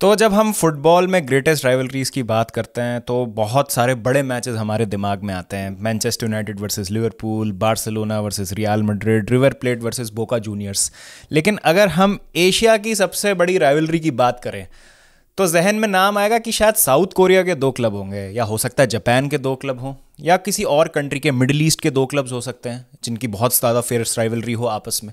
तो जब हम फुटबॉल में ग्रेटेस्ट राइवलरीज की बात करते हैं तो बहुत सारे बड़े मैचेस हमारे दिमाग में आते हैं। Manchester United versus Liverpool, Barcelona versus real Madrid, river plate versus Boca Juniors. लेकिन अगर हम एशिया की सबसे बड़ी राइवलरी की बात करें तो जहन में नाम आएगा कि शायद साउथ कोरिया के दो क्लब होंगे, या हो सकता है जापान के दो क्लब हों, या किसी और कंट्री के, मिडिल ईस्ट के दो क्लब्स हो सकते हैं जिनकी बहुत ज़्यादा फेयर्स राइवलरी हो आपस में।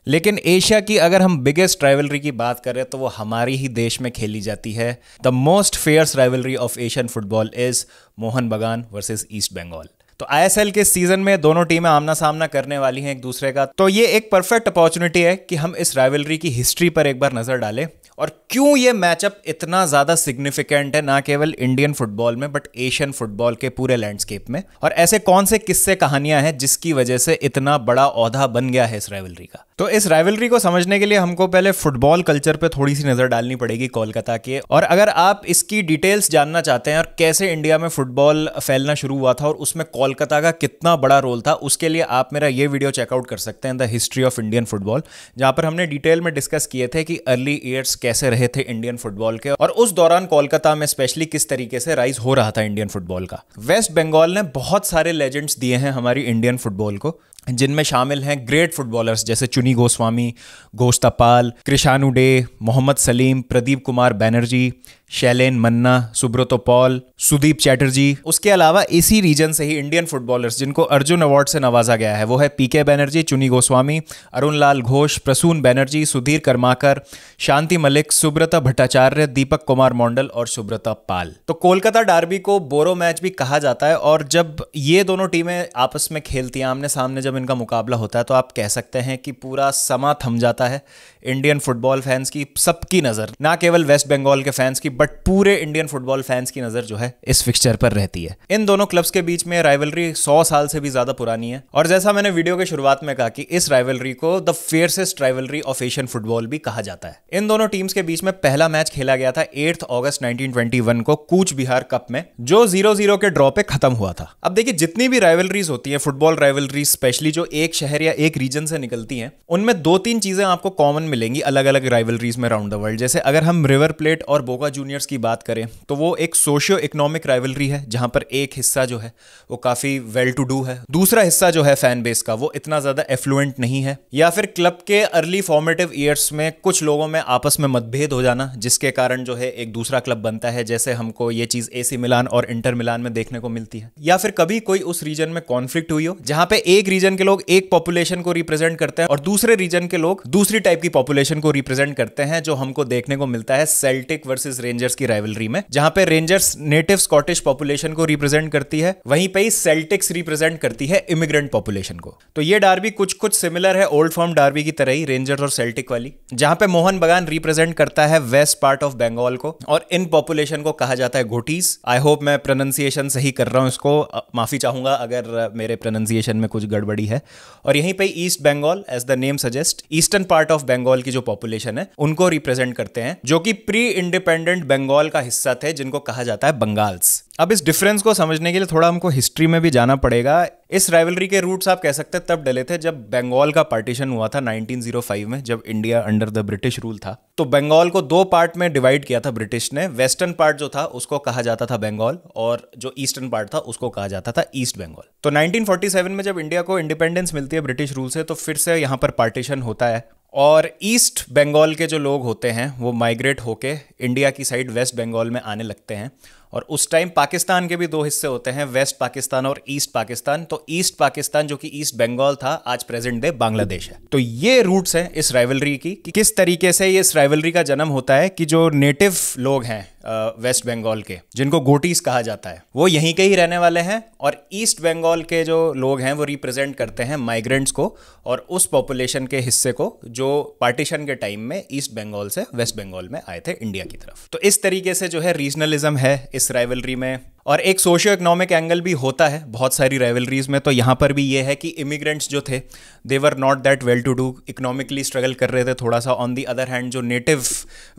लेकिन एशिया की अगर हम बिगेस्ट राइवलरी की बात करें तो वो हमारी ही देश में खेली जाती है। The most fierce rivalry of Asian football is Mohun Bagan versus east Bengal. तो आईएसएल के सीजन में दोनों टीमें आमना सामना करने वाली हैं एक दूसरे का, तो ये एक परफेक्ट अपॉर्चुनिटी है कि हम इस राइवलरी की हिस्ट्री पर एक बार नजर डालें और क्यों ये मैचअप इतना ज्यादा सिग्निफिकेंट है ना केवल इंडियन फुटबॉल में बट एशियन फुटबॉल के पूरे लैंडस्केप में, और ऐसे कौन से किस्से कहानियां हैं जिसकी वजह से इतना बड़ा औहदा बन गया है इस राइवलरी का। तो इस राइवलरी को समझने के लिए हमको पहले फुटबॉल कल्चर पे थोड़ी सी नजर डालनी पड़ेगी कोलकाता के, और अगर आप इसकी डिटेल्स जानना चाहते हैं और कैसे इंडिया में फुटबॉल फैलना शुरू हुआ था और उसमें कोलकाता का कितना बड़ा रोल था, उसके लिए आप मेरा ये वीडियो चेकआउट कर सकते हैं, the history of Indian football, जहां पर हमने डिटेल में डिस्कस किए थे कि अर्ली ईयर्स कैसे रहे थे इंडियन फुटबॉल के, और उस दौरान कोलकाता में स्पेशली किस तरीके से राइज हो रहा था इंडियन फुटबॉल का। वेस्ट बंगाल ने बहुत सारे लेजेंड्स दिए हैं हमारी इंडियन फुटबॉल को, जिनमें शामिल हैं ग्रेट फुटबॉलर्स जैसे चुनी गोस्वामी, गोश्तापाल, कृषाणु डे, मोहम्मद सलीम, प्रदीप कुमार बैनर्जी, शैलेन मन्ना, सुब्रतो पॉल, सुदीप चैटर्जी। उसके अलावा इसी रीजन से ही इंडियन फुटबॉलर्स जिनको अर्जुन अवार्ड से नवाजा गया है वो है पीके बैनर्जी, चुनी गोस्वामी, अरुण लाल घोष, प्रसून बैनर्जी, सुधीर कर्माकर, शांति मलिक, सुब्रता भट्टाचार्य, दीपक कुमार मंडल और सुब्रता पाल। तो कोलकाता डार्बी को बोरो मैच भी कहा जाता है, और जब ये दोनों टीमें आपस में खेलती हैं आमने सामने, जब इनका मुकाबला होता है तो आप कह सकते हैं कि पूरा समा थम जाता है इंडियन फुटबॉल फैंस की, सबकी नज़र, ना केवल वेस्ट बंगाल के फैंस की बट पूरे इंडियन फुटबॉल फैंस की नज़र जो है इस फिक्सचर पर रहती है। इन दोनों क्लब्स के बीच में राइवलरी 100 साल से भी ज़्यादा पुरानी है, और जैसा मैंने वीडियो के शुरुआत में कहा कि इस राइवलरी को the fiercest rivalry of Asian football भी कहा जाता है। इन दोनों टीम्स के बीच में पहला मैच खेला गया था 8 अगस्त 1921 को कूच बिहार कप में, जो 0-0 के ड्रॉ पे खत्म हुआ था। अब देखिए, जितनी भी राइवलरीज होती है, फुटबॉल राइवलरीज स्पेशली जो एक शहर या एक रीजन से निकलती हैं, उनमें 2-3 चीजें आपको कॉमन मिलेंगी अलग अलग राइवलरीज में अराउंड द वर्ल्ड। जैसे अगर हम रिवर प्लेट और बोका जूनियर्स की बात करें तो वो एक सोशियो इकोनॉमिक राइवलरी है, जहां पर एक हिस्सा जो है वो काफी वेल टू डू है, दूसरा हिस्सा जो है फैन बेस का वो इतना ज्यादा एफ्लुएंट नहीं है, या फिर क्लब के अर्ली फॉर्मेटिव ईयर्स में कुछ लोगों में आपस में मतभेद हो जाना जिसके कारण जो है एक दूसरा क्लब बनता है, जैसे हमको ये चीज एसी मिलान और इंटर मिलान में देखने को मिलती है। या फिर कभी कोई उस रीजन में कॉन्फ्लिक्ट हुई हो जहां पे एक रीजन के लोग एक पॉपुलेशन को रिप्रेजेंट करते हैं और दूसरे रीजन के लोग दूसरी टाइप की पॉपुलेशन को रिप्रेजेंट करते हैं, जो हमको देखने को मिलता है सेल्टिक वर्सेस रेंजर्स की राइवलरी में, जहां पे रेंजर्स नेटिव स्कॉटिश पॉपुलेशन को रिप्रेजेंट करती है, वहीं पे ही सेल्टिक्स रिप्रेजेंट करती है इमिग्रेंट पॉपुलेशन को। तो ये डार्बी कुछ कुछ सिमिलर है ओल्ड फॉर्म डार्बी की तरह ही, रेंजर्स और सेल्टिक वाली, जहां पे मोहन बगान रिप्रेजेंट करता है वेस्ट पार्ट ऑफ बंगाल को, और इन पॉपुलेशन को कहा जाता है घोटीज। आई होप मैं प्रोनाउंसिएशन सही कर रहा हूं इसको, माफी चाहूंगा अगर मेरे प्रोनाउंसिएशन में कुछ गड़बड़ी है। और यहीं पे East Bengal, as the name suggest, eastern part of Bengal की जो पॉपुलेशन है उनको रिप्रेजेंट करते हैं, जो कि प्री इंडिपेंडेंट बंगाल का हिस्सा थे, जिनको कहा जाता है बंगाल्स। अब इस डिफरेंस को समझने के लिए थोड़ा हमको हिस्ट्री में भी जाना पड़ेगा। इस राइवलरी के रूट्स आप कह सकते हैं तब डले थे जब बंगाल का पार्टीशन हुआ था 1905 में, जब India under the British rule था। तो बंगाल को दो पार्ट में डिवाइड किया था ब्रिटिश ने। वेस्टर्न पार्ट जो था उसको कहा जाता था बंगाल, और जो ईस्टर्न पार्ट था उसको कहा जाता था ईस्ट बंगाल। तो 1947 में जब इंडिया को इंडिपेंडेंस मिलती है ब्रिटिश रूल से, तो फिर से यहाँ पर पार्टीशन होता है, और ईस्ट बंगाल के जो लोग होते हैं वो माइग्रेट होके इंडिया की साइड वेस्ट बंगाल में आने लगते हैं। और उस टाइम पाकिस्तान के भी दो हिस्से होते हैं, वेस्ट पाकिस्तान और ईस्ट पाकिस्तान। तो ईस्ट पाकिस्तान जो कि ईस्ट बंगाल था, आज प्रेजेंट डे बांग्लादेश है। तो ये रूट्स हैं इस राइवलरी की कि किस तरीके से ये इस राइवलरी का जन्म होता है, कि जो नेटिव लोग हैं वेस्ट बंगाल के, जिनको गोटीज कहा जाता है, वो यहीं के ही रहने वाले हैं, और ईस्ट बंगाल के जो लोग हैं वो रिप्रेजेंट करते हैं माइग्रेंट्स को और उस पॉपुलेशन के हिस्से को जो पार्टीशन के टाइम में ईस्ट बंगाल से वेस्ट बंगाल में आए थे इंडिया की तरफ। तो इस तरीके से जो है रीजनलिज्म है इस राइवलरी में, और एक सोशियो इकोनॉमिक एंगल भी होता है बहुत सारी राइवलरीज में। तो यहाँ पर भी ये है कि इमिग्रेंट्स जो थे they were not that well to do, economically struggle कर रहे थे थोड़ा सा। ऑन दी अदर हैंड जो नेटिव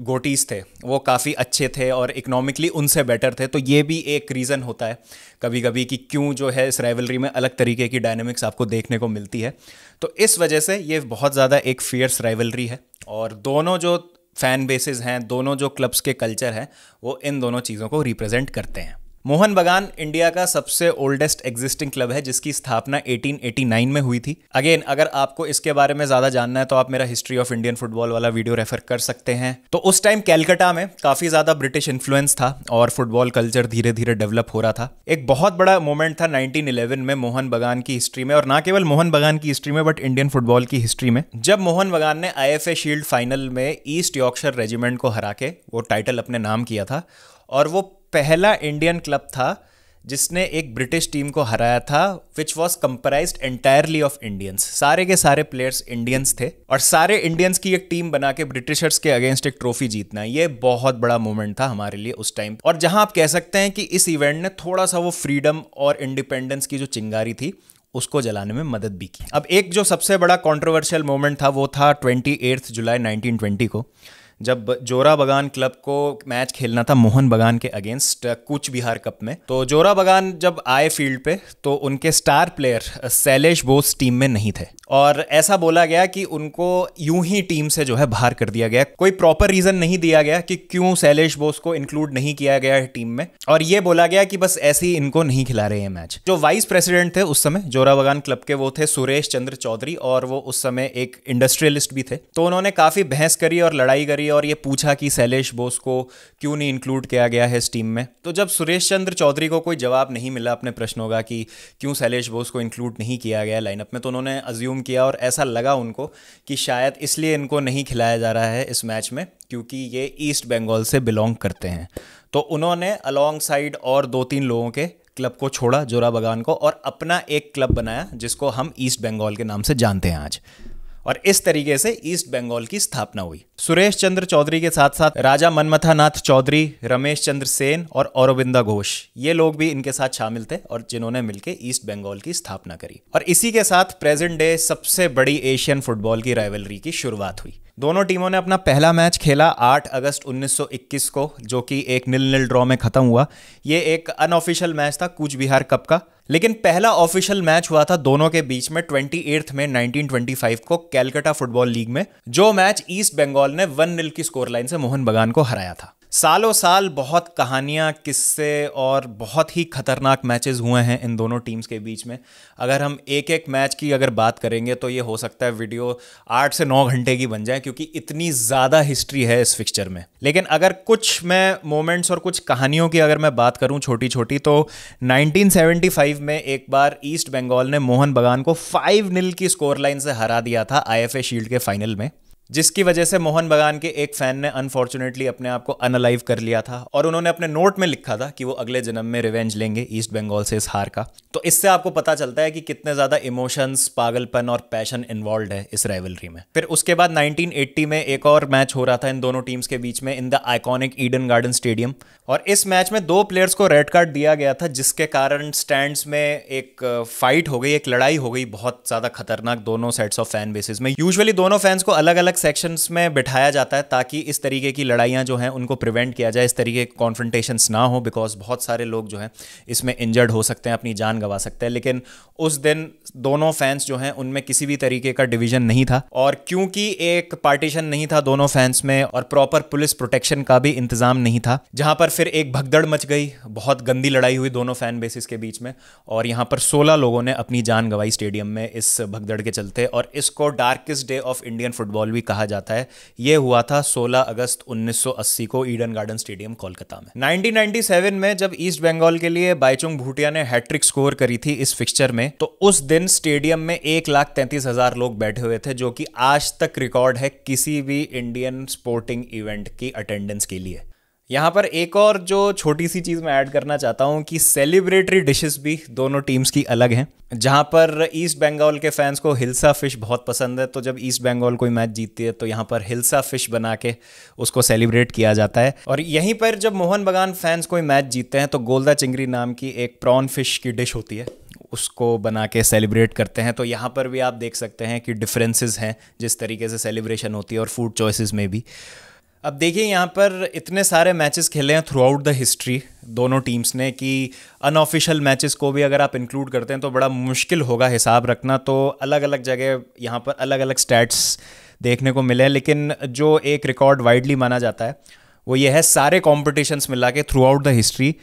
गोटीज थे वो काफ़ी अच्छे थे और इकोनॉमिकली उनसे बेटर थे। तो ये भी एक रीज़न होता है कभी कभी कि क्यों जो है इस राइवलरी में अलग तरीके की डायनेमिक्स आपको देखने को मिलती है। तो इस वजह से ये बहुत ज़्यादा एक फियर्स राइवलरी है, और दोनों जो फैन बेसेस हैं, दोनों जो क्लब्स के कल्चर हैं, वो इन दोनों चीज़ों को रिप्रेजेंट करते हैं। मोहन बगान इंडिया का सबसे ओल्डेस्ट एग्जिस्टिंग क्लब है जिसकी स्थापना 1889 में हुई थी। अगेन, अगर आपको इसके बारे में ज़्यादा जानना है तो आप मेरा हिस्ट्री ऑफ इंडियन फुटबॉल वाला वीडियो रेफर कर सकते हैं। तो उस टाइम कैलकाटा में काफ़ी ज़्यादा ब्रिटिश इन्फ्लुएंस था और फुटबॉल कल्चर धीरे धीरे डेवलप हो रहा था। एक बहुत बड़ा मोमेंट था 1911 में मोहन बगान की हिस्ट्री में, और ना केवल मोहन बगान की हिस्ट्री में बट इंडियन फुटबॉल की हिस्ट्री में, जब मोहन बगान ने IFA शील्ड फाइनल में ईस्ट यॉर्कशायर रेजिमेंट को हरा के वो टाइटल अपने नाम किया था। और वो पहला इंडियन क्लब था जिसने एक ब्रिटिश टीम को हराया था, which was comprised entirely of Indians. सारे के सारे प्लेयर्स इंडियंस थे और सारे इंडियंस की एक टीम बना के ब्रिटिशर्स के अगेंस्ट एक ट्रॉफी जीतना, ये बहुत बड़ा मोमेंट था हमारे लिए उस टाइम। और जहां आप कह सकते हैं कि इस इवेंट ने थोड़ा सा वो फ्रीडम और इंडिपेंडेंस की जो चिंगारी थी उसको जलाने में मदद भी की। अब एक जो सबसे बड़ा कंट्रोवर्शियल मोमेंट था वो था 28 जुलाई 1920 को, जब जोरा बगान क्लब को मैच खेलना था मोहन बगान के अगेंस्ट कूच बिहार कप में। तो जोरा बगान जब आए फील्ड पे तो उनके star player Shailesh Bose team में नहीं थे और ऐसा बोला गया कि उनको यूं ही टीम से जो है बाहर कर दिया गया। कोई प्रॉपर रीजन नहीं दिया गया कि क्यों शैलेश बोस को इंक्लूड नहीं किया गया है टीम में, और ये बोला गया कि बस ऐसे ही इनको नहीं खिला रहे हैं मैच। जो वाइस प्रेसिडेंट थे उस समय जोरा बगान क्लब के, वो थे सुरेश चंद्र चौधरी, और वो उस समय एक इंडस्ट्रियलिस्ट भी थे। तो उन्होंने काफी बहस करी और लड़ाई करी और ये पूछा कि शैलेश बोस को क्यों नहीं इंक्लूड किया गया है इस टीम में। तो जब सुरेश चंद्र चौधरी को कोई जवाब नहीं मिला अपने प्रश्नों का कि क्यों शैलेश बोस को इंक्लूड नहीं किया गया लाइनअप में, तो उन्होंने अज्यूम किया और ऐसा लगा उनको कि शायद इसलिए इनको नहीं खिलाया जा रहा है इस मैच में क्योंकि ये ईस्ट बंगाल से बिलोंग करते हैं। तो उन्होंने अलॉन्ग साइड और 2-3 लोगों के क्लब को छोड़ा जोरा बगान को और अपना एक क्लब बनाया जिसको हम ईस्ट बंगाल के नाम से जानते हैं आज, और इस तरीके से ईस्ट बंगाल की स्थापना हुई। सुरेश चंद्र चौधरी के साथ साथ राजा मनमथा नाथ चौधरी, रमेश चंद्र सेन और औरबिंदा घोष, ये लोग भी इनके साथ शामिल थे और जिन्होंने मिलकर ईस्ट बंगाल की स्थापना करी। और इसी के साथ प्रेजेंट डे सबसे बड़ी एशियन फुटबॉल की राइवलरी की शुरुआत हुई। दोनों टीमों ने अपना पहला मैच खेला 8 अगस्त 1921 को, जो कि एक 0-0 ड्रॉ में खत्म हुआ। ये एक अनऑफिशियल मैच था कूच बिहार कप का, लेकिन पहला ऑफिशियल मैच हुआ था दोनों के बीच में 28 में 1925 को कैलकाटा फुटबॉल लीग में, जो मैच ईस्ट बंगाल ने 1-0 की स्कोर लाइन से मोहन बगान को हराया था। सालों साल बहुत कहानियां, किस्से और बहुत ही खतरनाक मैचेस हुए हैं इन दोनों टीम्स के बीच में। अगर हम एक एक मैच की अगर बात करेंगे तो ये हो सकता है वीडियो 8 से 9 घंटे की बन जाए, क्योंकि इतनी ज़्यादा हिस्ट्री है इस फिक्चर में। लेकिन अगर कुछ मैं मोमेंट्स और कुछ कहानियों की अगर मैं बात करूं छोटी छोटी, तो 1975 में एक बार ईस्ट बंगाल ने मोहन बगान को 5-0 की स्कोर लाइन से हरा दिया था IFA शील्ड के फाइनल में, जिसकी वजह से मोहन बगान के एक फैन ने अनफॉर्चुनेटली अपने आप को अनअलाइव कर लिया था और उन्होंने अपने नोट में लिखा था कि वो अगले जन्म में रिवेंज लेंगे ईस्ट बंगाल से इस हार का। तो इससे आपको पता चलता है कि कितने ज्यादा इमोशंस, पागलपन और पैशन इन्वॉल्व है इस राइवलरी में। फिर उसके बाद 1980 में एक और मैच हो रहा था इन दोनों टीम्स के बीच में in the iconic Eden garden stadium, और इस मैच में 2 प्लेयर्स को रेड कार्ड दिया गया था, जिसके कारण स्टैंड्स में एक फाइट हो गई, एक लड़ाई हो गई बहुत ज्यादा खतरनाक दोनों सेट्स ऑफ फैन बेसिस में। यूजुअली दोनों फैंस को अलग अलग सेक्शंस में बिठाया जाता है ताकि इस तरीके की लड़ाइयां जो हैं उनको प्रिवेंट किया जाए, इस तरीके के कॉन्फ्रंटेशंस ना हो, बिकॉज बहुत सारे लोग जो हैं इसमें इंजर्ड हो सकते हैं, अपनी जान गंवा सकते हैं। लेकिन उस दिन दोनों फैंस जो हैं उनमें किसी भी तरीके का डिवीजन नहीं था, और क्योंकि एक पार्टीशन नहीं था दोनों फैंस में और प्रॉपर पुलिस प्रोटेक्शन का भी इंतजाम नहीं था, जहां पर फिर एक भगदड़ मच गई, बहुत गंदी लड़ाई हुई दोनों फैन बेसिस के बीच में, और यहां पर 16 लोगों ने अपनी जान गंवाई स्टेडियम में इस भगदड़ के चलते, और इसको darkest day of Indian football भी कहा जाता है। यह हुआ था 16 अगस्त 1980 को ईडन गार्डन स्टेडियम कोलकाता में। 1997 में जब ईस्ट बंगाल के लिए बाईचुंग भूटिया ने हैट्रिक स्कोर करी थी इस फिक्चर में, तो उस दिन स्टेडियम में 1,33,000 लोग बैठे हुए थे, जो कि आज तक रिकॉर्ड है किसी भी इंडियन स्पोर्टिंग इवेंट की अटेंडेंस के लिए। यहाँ पर एक और जो छोटी सी चीज़ मैं ऐड करना चाहता हूँ कि सेलिब्रेटरी डिशेस भी दोनों टीम्स की अलग हैं। जहाँ पर ईस्ट बंगाल के फैंस को हिल्सा फिश बहुत पसंद है, तो जब ईस्ट बंगाल कोई मैच जीतती है तो यहाँ पर हिल्सा फिश बना के उसको सेलिब्रेट किया जाता है। और यहीं पर जब मोहन बगान फैंस कोई मैच जीतते हैं तो गोल्दा चिंगरी नाम की एक प्रॉन फिश की डिश होती है, उसको बना के सेलिब्रेट करते हैं। तो यहाँ पर भी आप देख सकते हैं कि डिफरेंसेस हैं जिस तरीके से सेलिब्रेशन होती है, और फूड चॉइसेस में भी। अब देखिए यहाँ पर इतने सारे मैचेस खेले हैं थ्रू आउट द हिस्ट्री दोनों टीम्स ने कि अनऑफिशियल मैचेस को भी अगर आप इंक्लूड करते हैं तो बड़ा मुश्किल होगा हिसाब रखना। तो अलग अलग जगह यहाँ पर अलग अलग स्टैट्स देखने को मिले, लेकिन जो एक रिकॉर्ड वाइडली माना जाता है वो ये है, सारे कॉम्पिटिशन्स मिला के through out the history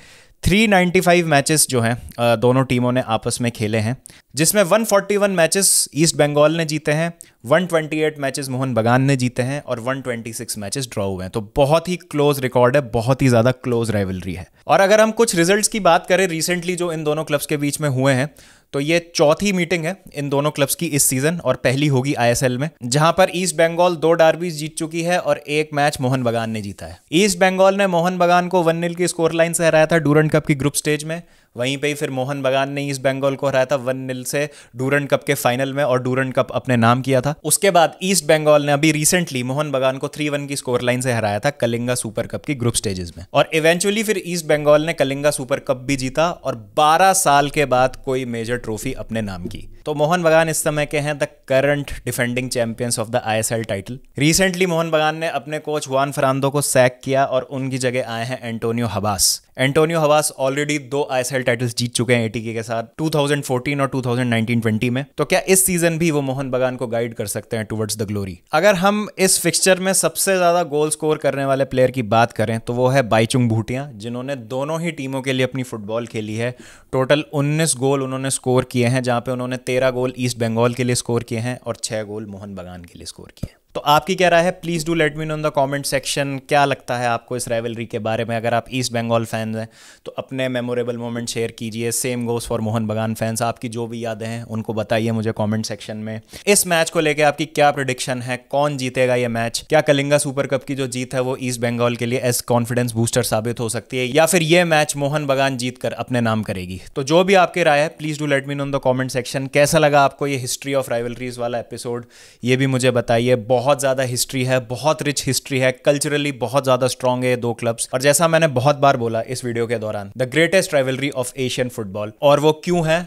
395 matches जो हैं दोनों टीमों ने आपस में खेले हैं, जिसमें 141 मैचेस ईस्ट बंगाल ने जीते हैं, 128 मैचेस मोहन बगान ने जीते हैं और 126 मैचेस ड्रॉ हुए हैं। तो बहुत ही क्लोज रिकॉर्ड है, बहुत ही ज़्यादा क्लोज राइवलरी है। और अगर हम कुछ रिजल्ट्स की बात करें रिसेंटली जो इन दोनों क्लब्स के बीच में हुए हैं, तो ये चौथी मीटिंग है इन दोनों क्लब्स की इस सीजन और पहली होगी आईएसएल में, जहां पर ईस्ट बंगाल 2 डार्बीज जीत चुकी है और 1 मैच मोहन बगान ने जीता है। ईस्ट बंगाल ने मोहन बगान को 1-0 की स्कोर लाइन से हराया था डूरंड कप की ग्रुप स्टेज में, वहीं पे ही फिर मोहन बगान ने ईस्ट बंगाल को हराया था 1-0 से डूरंड कप के फाइनल में और डूरंड कप अपने नाम किया था। उसके बाद ईस्ट बंगाल ने अभी रिसेंटली मोहन बगान को 3-1 की स्कोर लाइन से हराया था कलिंगा सुपर कप की ग्रुप स्टेजेस में, और इवेंचुअली फिर ईस्ट बंगाल ने कलिंगा सुपर कप भी जीता और 12 साल के बाद कोई मेजर ट्रॉफी अपने नाम की। तो मोहन बगान इस समय के हैं the current defending champions of the ISL title. Recently Mohan बगान ने अपने कोच जुआन फरांदो को सैक किया और उनकी जगह आए हैं Antonio Habas. Antonio Habas already 2 ISL titles जीत चुके हैं एटीके के साथ 2014 और 2019-20 में। तो क्या इस सीजन भी वो मोहन बगान को गाइड कर सकते हैं टुवर्ड्स द ग्लोरी? अगर हम इस फिक्सचर में सबसे ज्यादा गोल स्कोर करने वाले प्लेयर की बात करें तो वो है बाईचुंग भूटिया, जिन्होंने दोनों ही टीमों के लिए अपनी फुटबॉल खेली है। टोटल 19 गोल उन्होंने स्कोर किए हैं, जहां पे उन्होंने 13 गोल ईस्ट बंगाल के लिए स्कोर किए हैं और 6 गोल मोहन बगान के लिए स्कोर किए हैं। तो आपकी क्या राय है? Please do let me know in the comment section. क्या लगता है आपको इस राइवलरी के बारे में? अगर आप ईस्ट बंगाल फैंस हैं तो अपने मेमोरेबल मोमेंट शेयर कीजिए। सेम गोस फॉर मोहन बगान फैंस, आपकी जो भी यादें हैं उनको बताइए मुझे कमेंट सेक्शन में। इस मैच को लेकर आपकी क्या प्रेडिक्शन है? कौन जीतेगा ये मैच? क्या कलिंगा सुपर कप की जो जीत है वो ईस्ट बंगाल के लिए एज कॉन्फिडेंस बूस्टर साबित हो सकती है, या फिर ये मैच मोहन बगान जीत कर अपने नाम करेगी? तो जो भी आपकी राय है please do let me know in the comment section. कैसा लगा आपको ये हिस्ट्री ऑफ राइवलरीज वाला एपिसोड, ये भी मुझे बताइए। बहुत ज़्यादा हिस्ट्री है, बहुत रिच हिस्ट्री है, कल्चरली बहुत ज्यादा स्ट्रांग है ये 2 क्लब्स, और जैसा मैंने बहुत बार बोला इस वीडियो के दौरान, the greatest rivalry of Asian football. और वो क्यों है,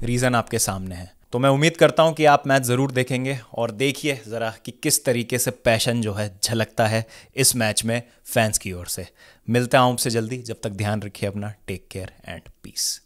रीजन आपके सामने है। तो मैं उम्मीद करता हूं कि आप मैच जरूर देखेंगे और देखिए जरा कि किस तरीके से पैशन जो है झलकता है इस मैच में फैंस की ओर से। मिलते हैं आपसे जल्दी, जब तक ध्यान रखिए अपना। Take care and piece.